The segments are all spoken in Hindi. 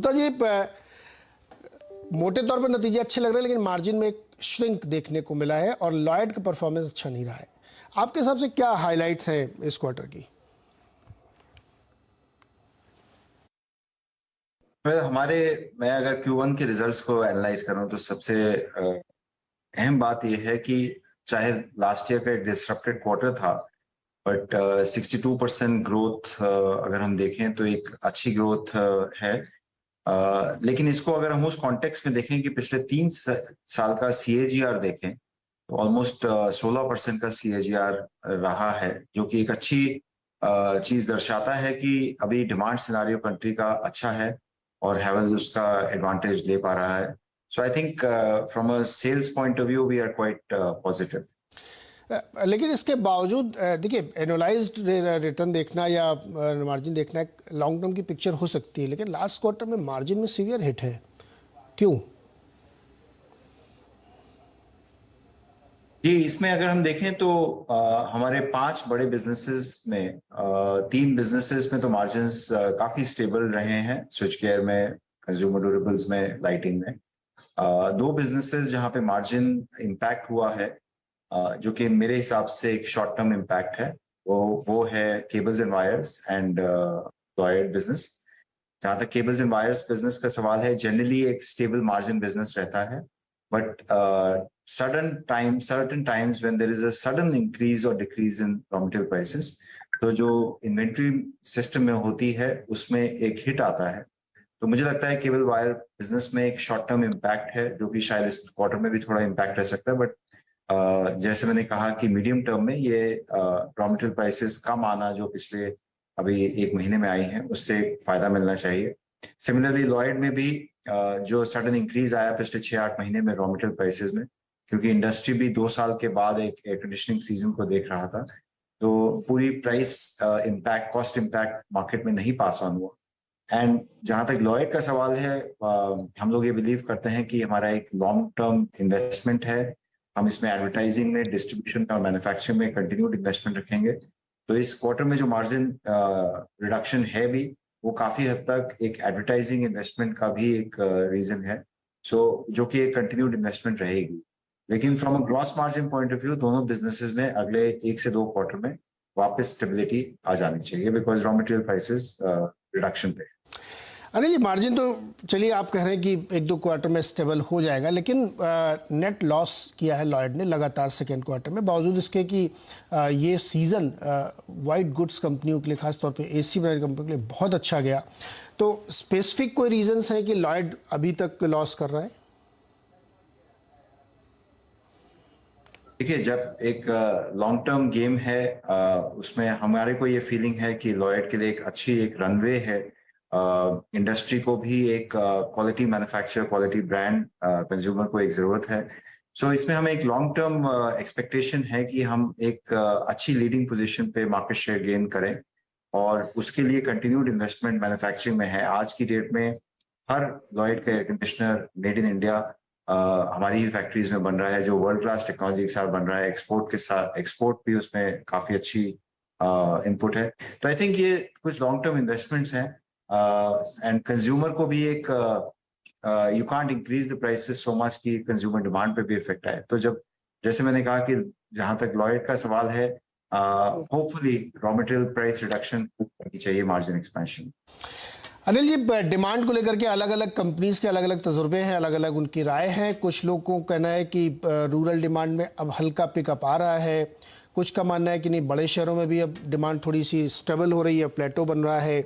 गुप्ता जी, मोटे तौर पर नतीजे अच्छे लग रहे हैं, लेकिन मार्जिन में एक श्रिंक देखने को मिला है और लॉयड का परफॉर्मेंस अच्छा नहीं रहा है। आपके हिसाब से क्या हाइलाइट्स हैं इस क्वार्टर की? मैं अगर Q1 के रिजल्ट्स को एनालाइज करूं तो सबसे अहम बात यह है कि चाहे लास्ट ईयर का एक डिसरप्टेड क्वार्टर था, बट 62% ग्रोथ अगर हम देखें तो एक अच्छी ग्रोथ है। लेकिन इसको अगर हम उस कॉन्टेक्स्ट में देखें कि पिछले 3 साल का CAGR देखें तो ऑलमोस्ट 16% का CAGR रहा है, जो कि एक अच्छी चीज दर्शाता है कि अभी डिमांड सिनारियो कंट्री का अच्छा है और हैवेल्स उसका एडवांटेज ले पा रहा है। So I think from a sales point of view we are quite positive. लेकिन इसके बावजूद देखिए, एनुअलाइज्ड रिटर्न देखना या मार्जिन देखना एक लॉन्ग टर्म की पिक्चर हो सकती है, लेकिन लास्ट क्वार्टर में मार्जिन में सीवियर हिट है। क्यों? जी, इसमें अगर हम देखें तो हमारे 5 बड़े बिजनेसेस में 3 बिजनेसेस में तो मार्जिन्स काफी स्टेबल रहे हैं, स्विच केयर में, कंज्यूमर ड्यूरेबल्स में, लाइटिंग में। 2 बिजनेसेस जहां पे मार्जिन इम्पैक्ट हुआ है, जो कि मेरे हिसाब से एक शॉर्ट टर्म इम्पैक्ट है, वो है cables and wires and Lloyd business. जहां तक केबल्स एंड वायर्स बिजनेस का सवाल है, जनरली एक स्टेबल मार्जिन बिजनेस रहता है, but certain times when there is a sudden increase or decrease in raw material prices, तो जो इन्वेंट्री सिस्टम में होती है उसमें एक हिट आता है। तो मुझे लगता है केबल वायर बिजनेस में एक शॉर्ट टर्म इम्पैक्ट है, जो कि शायद इस क्वार्टर में भी थोड़ा इम्पैक्ट रह सकता है, बट जैसे मैंने कहा कि मीडियम टर्म में ये रॉ मटेरियल प्राइसेस कम आना जो पिछले अभी 1 महीने में आई हैं, उससे फायदा मिलना चाहिए। सिमिलरली लॉयड में भी जो सडन इंक्रीज आया पिछले 6-8 महीने में रॉ मटेरियल प्राइसेस में, क्योंकि इंडस्ट्री भी 2 साल के बाद एक एयर कंडीशनिंग सीजन को देख रहा था, तो पूरी price impact, cost impact market में नहीं पास ऑन हुआ। एंड जहां तक लॉयड का सवाल है, हम लोग ये बिलीव करते हैं कि हमारा एक लॉन्ग टर्म इन्वेस्टमेंट है। हम इसमें एडवर्टाइजिंग में, डिस्ट्रीब्यूशन और मैन्युफैक्चरिंग में कंटिन्यूड इन्वेस्टमेंट रखेंगे। तो इस क्वार्टर में जो मार्जिन रिडक्शन है भी, वो काफी हद तक एक एडवर्टाइजिंग इन्वेस्टमेंट का भी एक रीजन है, जो कि एक कंटिन्यूड इन्वेस्टमेंट रहेगी। लेकिन from a gross margin point of view दोनों बिजनेसेस में अगले 1 से 2 क्वार्टर में वापस स्टेबिलिटी आ जानी चाहिए, because raw material prices reduction पे। अनिल जी, मार्जिन तो चलिए आप कह रहे हैं कि 1-2 क्वार्टर में स्टेबल हो जाएगा, लेकिन नेट लॉस किया है लॉयड ने लगातार सेकेंड क्वार्टर में, बावजूद इसके कि ये सीज़न वाइट गुड्स कंपनियों के लिए, खासतौर पे AC ब्रांड कंपनियों के लिए बहुत अच्छा गया। तो स्पेसिफिक कोई रीजंस है कि लॉयड अभी तक लॉस कर रहा है? देखिए, जब एक लॉन्ग टर्म गेम है, उसमें हमारे को ये फीलिंग है कि लॉयड के लिए एक अच्छी एक रनवे है। इंडस्ट्री को भी एक quality manufacture, quality brand consumer को एक जरूरत है। सो इसमें हमें एक लॉन्ग टर्म एक्सपेक्टेशन है कि हम एक अच्छी लीडिंग पोजीशन पे मार्केट शेयर गेन करें, और उसके लिए कंटिन्यूड इन्वेस्टमेंट मैन्युफैक्चरिंग में है। आज की डेट में हर लॉयड का air conditioner made in India हमारी ही फैक्ट्रीज में बन रहा है, जो वर्ल्ड क्लास टेक्नोलॉजी के साथ बन रहा है। एक्सपोर्ट भी उसमें काफी अच्छी इनपुट है। तो आई थिंक ये कुछ लॉन्ग टर्म इन्वेस्टमेंट्स हैं, एंड कंज्यूमर को भी एक you can't increase the prices so much कि कंज्यूमर डिमांड पे भी इफेक्ट आए। तो जब, जैसे मैंने कहा कि जहां तक लॉयड का सवाल है, hopefully raw material price reduction करनी चाहिए margin expansion. Anil ji, demand को लेकर के अलग अलग कंपनीज के अलग अलग तजुर्बे हैं, अलग अलग उनकी राय है। कुछ लोगों का कहना है कि रूरल डिमांड में अब हल्का पिकअप आ रहा है, कुछ का मानना है कि नहीं, बड़े शहरों में भी अब डिमांड थोड़ी सी स्टेबल हो रही है, प्लेटो बन रहा है।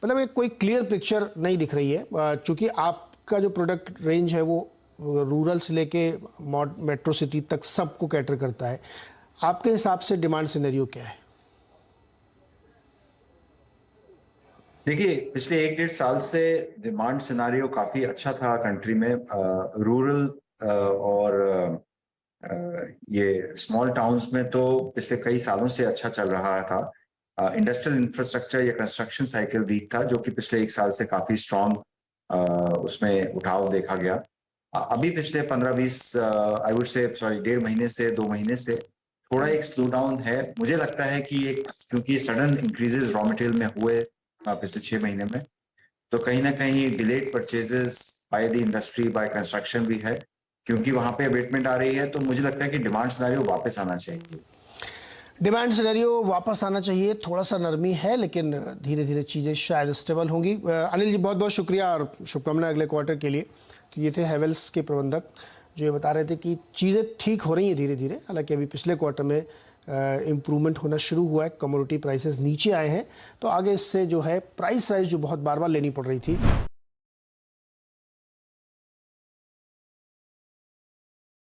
मतलब एक कोई क्लियर पिक्चर नहीं दिख रही है, चूँकि आपका जो प्रोडक्ट रेंज है वो रूरल से लेके मेट्रो सिटी तक सबको कैटर करता है। आपके हिसाब से डिमांड सिनेरियो क्या है? देखिए, पिछले 1-1.5 साल से डिमांड सिनारियो काफी अच्छा था कंट्री में। रूरल और ये स्मॉल टाउन्स में तो पिछले कई सालों से अच्छा चल रहा था। इंडस्ट्रियल इंफ्रास्ट्रक्चर या कंस्ट्रक्शन साइकिल वीक था, जो कि पिछले 1 साल से काफी स्ट्रॉन्ग उसमें उठाव देखा गया। अभी पिछले 15-20 आई वुड से, सॉरी, 1.5 महीने से 2 महीने से थोड़ा एक स्लो डाउन है। मुझे लगता है कि क्योंकि सडन इंक्रीजेस रॉ मटेरियल में हुए पिछले 6 महीने में, तो कहीं ना कहीं delayed purchases by the industry by construction भी है, क्योंकि वहां पे अबेटमेंट आ रही है। तो मुझे लगता है कि डिमांड सिनेरियो वापस आना चाहिए। डिमांड सिनेरियो वापस आना चाहिए, थोड़ा सा नरमी है लेकिन धीरे धीरे चीज़ें शायद स्टेबल होंगी। अनिल जी बहुत बहुत शुक्रिया और शुभकामनाएं अगले क्वार्टर के लिए। तो ये थे हैवेल्स के प्रबंधक जो ये बता रहे थे कि चीज़ें ठीक हो रही हैं धीरे धीरे। हालांकि अभी पिछले क्वार्टर में इम्प्रूवमेंट होना शुरू हुआ है, कमोडिटी प्राइसेस नीचे आए हैं, तो आगे इससे जो है प्राइस राइज जो बहुत बार बार लेनी पड़ रही थी